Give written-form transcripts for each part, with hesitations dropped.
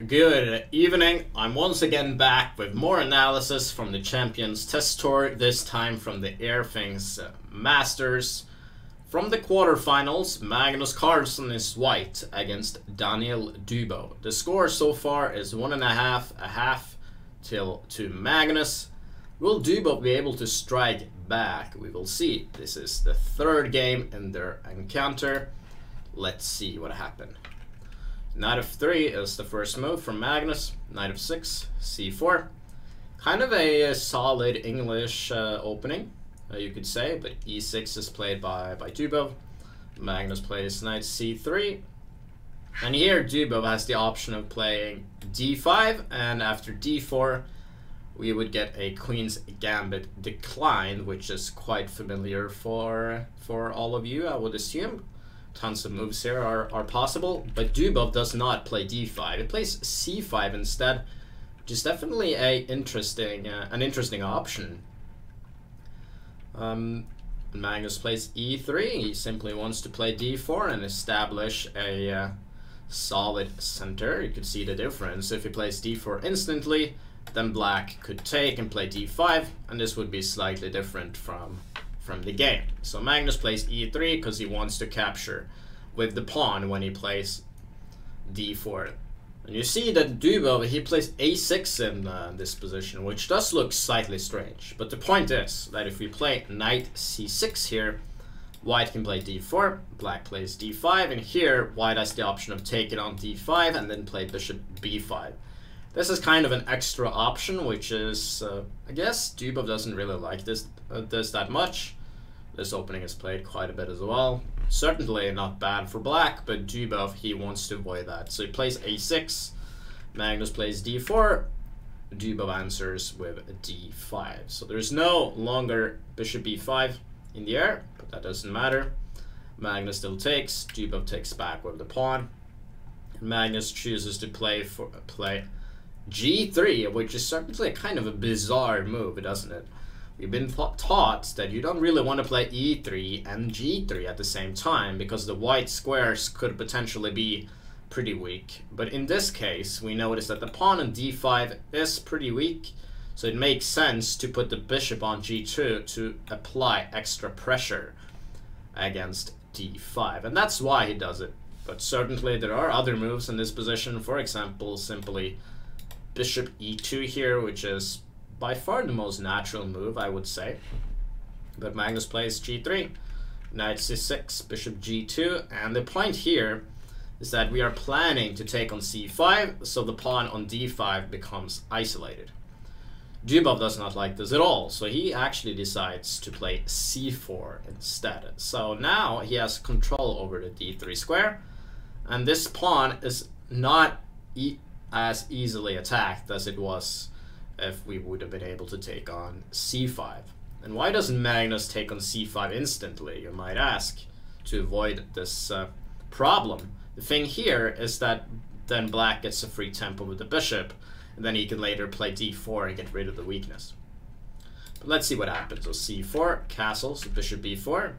Good evening. I'm once again back with more analysis from the Champions Test Tour, this time from the Airthings Masters. From the quarterfinals, Magnus Carlsen is white against Daniil Dubov. The score so far is 1.5, a half to Magnus. Will Dubov be able to strike back? We will see. This is the third game in their encounter. Let's see what happened. Knight of 3 is the first move from Magnus. Knight of 6, c4. Kind of a solid English opening, you could say, but e6 is played by Dubov. Magnus plays knight c3. And here Dubov has the option of playing d5, and after d4 we would get a Queen's Gambit decline, which is quite familiar for all of you, I would assume. Tons of moves here are possible, but Dubov does not play d5. It plays c5 instead, which is definitely an interesting option. Magnus plays e3. He simply wants to play d4 and establish a solid center. You could see the difference. If he plays d4 instantly, then black could take and play d5, and this would be slightly different from the game. So Magnus plays e3 because he wants to capture with the pawn when he plays d4. And you see that Dubov, he plays a6 in this position, which does look slightly strange. But the point is that if we play knight c6 here, white can play d4, black plays d5, and here white has the option of taking on d5 and then play bishop b5. This is kind of an extra option, which is, I guess Dubov doesn't really like this that much. This opening is played quite a bit as well. Certainly not bad for black, but Dubov, he wants to avoid that. So he plays a6, Magnus plays d4, Dubov answers with d5. So there's no longer bishop b5 in the air, but that doesn't matter. Magnus still takes, Dubov takes back with the pawn. Magnus chooses to play g3, which is certainly kind of a bizarre move, doesn't it? We've been taught that you don't really want to play e3 and g3 at the same time because the white squares could potentially be pretty weak. But in this case, we notice that the pawn on d5 is pretty weak, so it makes sense to put the bishop on g2 to apply extra pressure against d5. And that's why he does it. But certainly there are other moves in this position. For example, simply bishop e2 here, which is by far the most natural move, I would say. But Magnus plays g3, knight c6, bishop g2, and the point here is that we are planning to take on c5, so the pawn on d5 becomes isolated. Dubov does not like this at all, so he actually decides to play c4 instead. So now he has control over the d3 square, and this pawn is not as easily attacked as it was if we would have been able to take on c5. And why doesn't Magnus take on c5 instantly, you might ask, to avoid this problem? The thing here is that then black gets a free tempo with the bishop, and then he can later play d4 and get rid of the weakness. But let's see what happens. So c4, castles, bishop b4.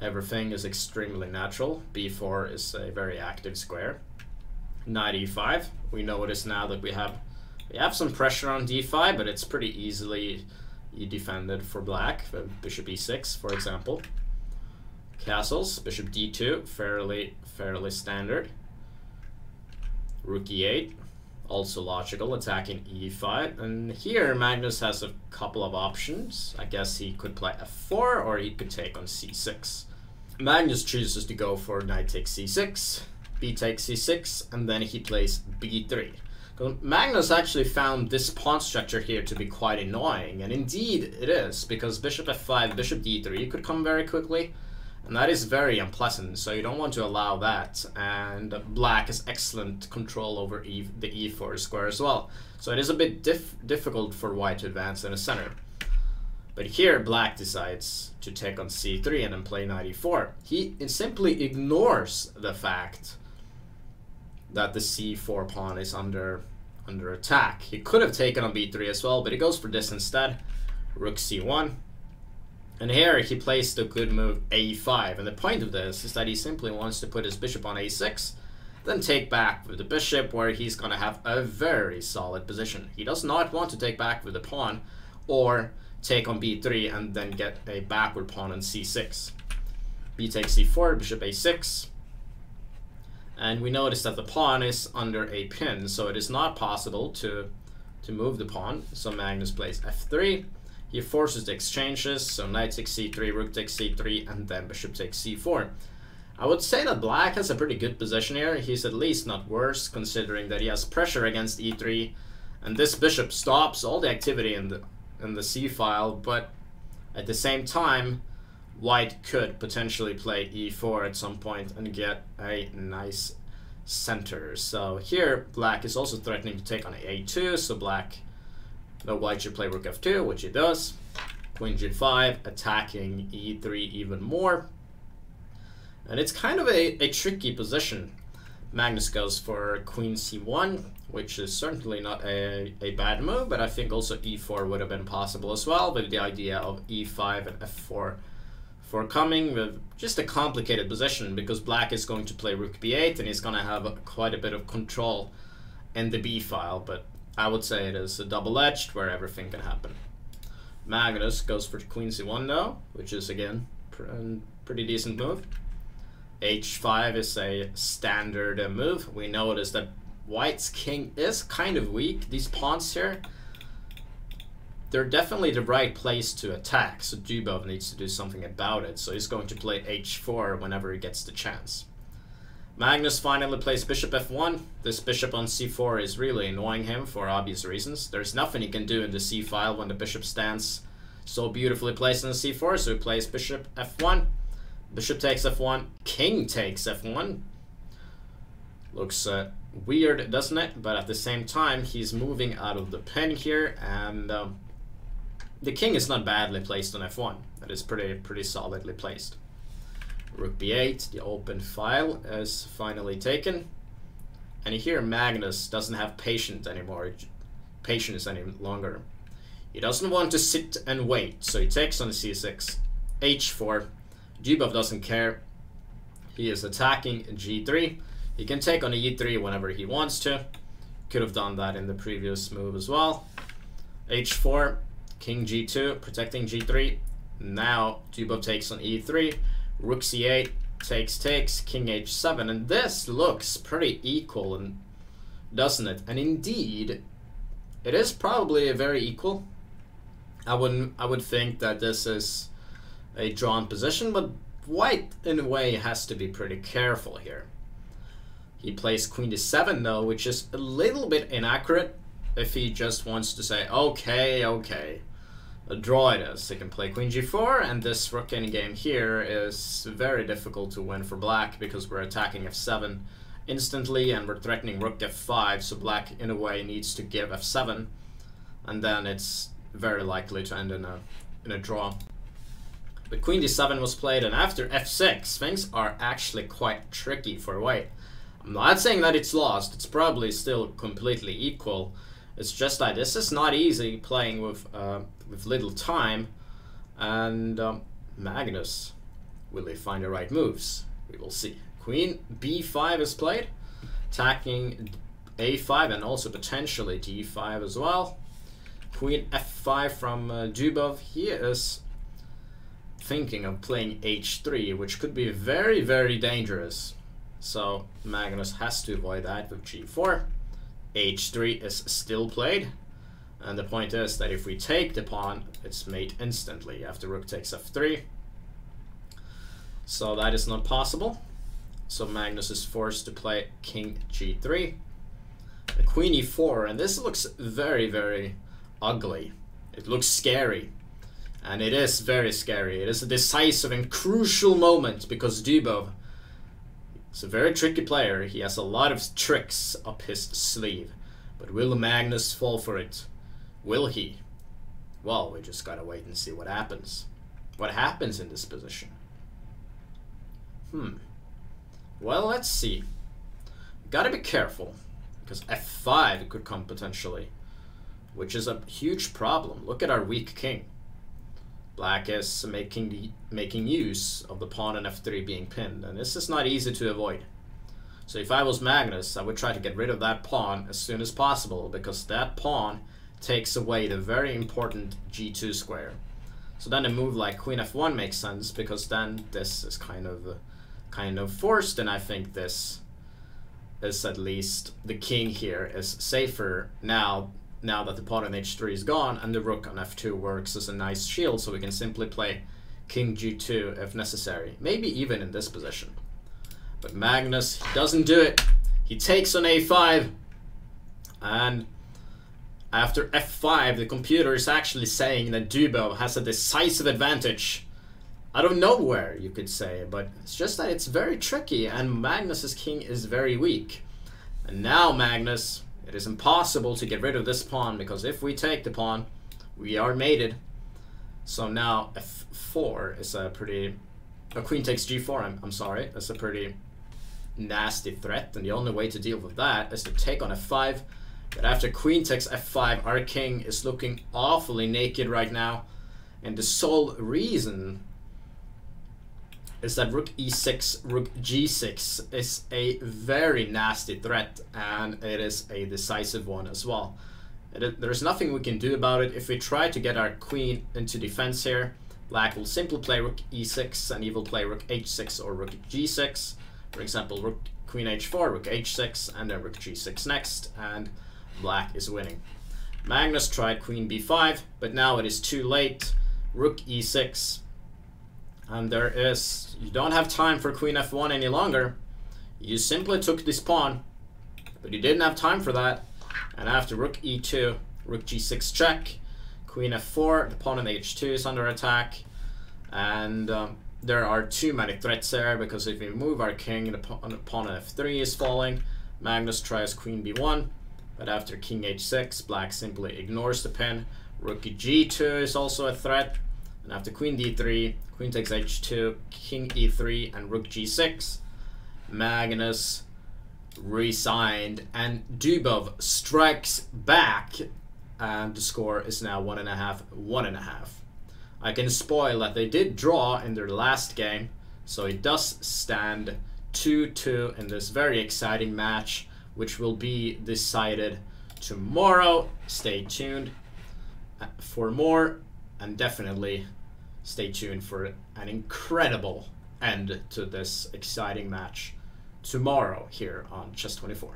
Everything is extremely natural. b4 is a very active square. Knight e5. We notice now that we have some pressure on d5, but it's pretty easily defended for black. Bishop e6, for example. Castles, bishop d2, fairly standard. Rook e8, also logical, attacking e5. And here Magnus has a couple of options. I guess he could play f4, or he could take on c6. Magnus chooses to go for knight takes c6, b takes c6, and then he plays b3. Magnus actually found this pawn structure here to be quite annoying, and indeed it is, because bishop f5, bishop d3 could come very quickly, and that is very unpleasant, so you don't want to allow that. And black has excellent control over the e4 square as well, so it is a bit difficult for white to advance in the center. But here black decides to take on c3 and then play knight e4. He simply ignores the fact that the c4 pawn is under attack. He could have taken on b3 as well, but he goes for this instead. Rook c1. And here he plays the good move a5. And the point of this is that he simply wants to put his bishop on a6, then take back with the bishop, where he's going to have a very solid position. He does not want to take back with the pawn or take on b3 and then get a backward pawn on c6. B takes c4, bishop a6. And we notice that the pawn is under a pin, so it is not possible to move the pawn. So Magnus plays f3. He forces the exchanges, so knight takes c3, rook takes c3, and then bishop takes c4. I would say that black has a pretty good position here. He's at least not worse, considering that he has pressure against e3, and this bishop stops all the activity in the c file, but at the same time, white could potentially play e4 at some point and get a nice center. So here, black is also threatening to take on a2, so white should play rook f2, which he does. Queen g5, attacking e3 even more. And it's kind of a tricky position. Magnus goes for queen c1, which is certainly not a bad move, but I think also e4 would have been possible as well, with the idea of e5 and f4 coming, with just a complicated position, because black is going to play rook b8 and he's going to have quite a bit of control in the b file, but I would say it is a double-edged where everything can happen. Magnus goes for queen c1 though, which is again a pretty decent move. h5 is a standard move. We notice that white's king is kind of weak. These pawns here, they're definitely the right place to attack, so Dubov needs to do something about it. So he's going to play h4 whenever he gets the chance. Magnus finally plays bishop f1. This bishop on c4 is really annoying him for obvious reasons. There's nothing he can do in the c file when the bishop stands so beautifully placed on the c4, so he plays bishop f1. Bishop takes f1, king takes f1. Looks weird, doesn't it? But at the same time, he's moving out of the pin here, and the king is not badly placed on f1. That is pretty solidly placed. Rook b8, the open file is finally taken. And here Magnus doesn't have patience any longer. He doesn't want to sit and wait, so he takes on c6, h4. Dubov doesn't care. He is attacking g3. He can take on e3 whenever he wants to. Could have done that in the previous move as well. h4, king g2, protecting g3. Now Dubov takes on e3. Rook c8, takes, king h7. And this looks pretty equal, and doesn't it? And indeed, it is probably very equal. I would think that this is a drawn position, but white in a way has to be pretty careful here. He plays queen d7 though, which is a little bit inaccurate if he just wants to say, okay, a draw it is. He can play queen g4, and this rook endgame here is very difficult to win for black, because we're attacking f7 instantly and we're threatening rook f5, so black in a way needs to give f7, and then it's very likely to end in a draw. But queen d7 was played, and after f6, things are actually quite tricky for white. I'm not saying that it's lost, it's probably still completely equal. It's just that this is not easy playing with little time, and Magnus, will he find the right moves? We will see. Queen b5 is played, attacking a5 and also potentially d5 as well. Queen f5 from Dubov. He is thinking of playing h3, which could be very, very dangerous. So Magnus has to avoid that with g4. h3 is still played, and the point is that if we take the pawn, it's mate instantly after rook takes f3. So that is not possible. So Magnus is forced to play king g3. The queen e4, and this looks very, very ugly. It looks scary. And it is very scary. It is a decisive and crucial moment, because Dubov is a very tricky player. He has a lot of tricks up his sleeve. But will Magnus fall for it? Will he? Well, we just gotta wait and see what happens. What happens in this position? Well, let's see. Gotta be careful, because f5 could come potentially, which is a huge problem. Look at our weak king. Black is making use of the pawn and f3 being pinned, and this is not easy to avoid. So if I was Magnus, I would try to get rid of that pawn as soon as possible, because that pawn takes away the very important g2 square. So then a move like queen f1 makes sense, because then this is kind of forced, and I think this is, at least the king here is safer now that the pawn on h3 is gone, and the rook on f2 works as a nice shield, so we can simply play king g2 if necessary, maybe even in this position. But Magnus doesn't do it. He takes on a5, and after f5 the computer is actually saying that Dubov has a decisive advantage out of nowhere, you could say, but it's just that it's very tricky and Magnus's king is very weak. And now Magnus, it is impossible to get rid of this pawn, because if we take the pawn, we are mated. So now f4 is a pretty... queen takes g4, I'm sorry, that's a pretty nasty threat, and the only way to deal with that is to take on f5. But after queen takes f5, our king is looking awfully naked right now, and the sole reason is that rook e6, rook g6 is a very nasty threat, and it is a decisive one as well. There's nothing we can do about it. If we try to get our queen into defense here, black will simply play rook e6, and he will play rook h6 or rook g6. For example, rook queen h4, rook h6, and then rook g6 next, and black is winning. Magnus tried queen b5, but now it is too late. Rook e6, and you don't have time for queen f1 any longer. You simply took this pawn, but you didn't have time for that. And after rook e2, rook g6 check, queen f4, the pawn on h2 is under attack, and there are too many threats there, because if we move our king, the pawn on f3 is falling. Magnus tries queen b1, but after king h6, black simply ignores the pin. Rook g2 is also a threat, and after queen d3, queen takes h2, king e3, and rook g6, Magnus resigned, and Dubov strikes back, and the score is now 1.5, 1.5. I can spoil that they did draw in their last game, so it does stand 2-2 in this very exciting match, which will be decided tomorrow. Stay tuned for more, and definitely stay tuned for an incredible end to this exciting match tomorrow here on Chess24.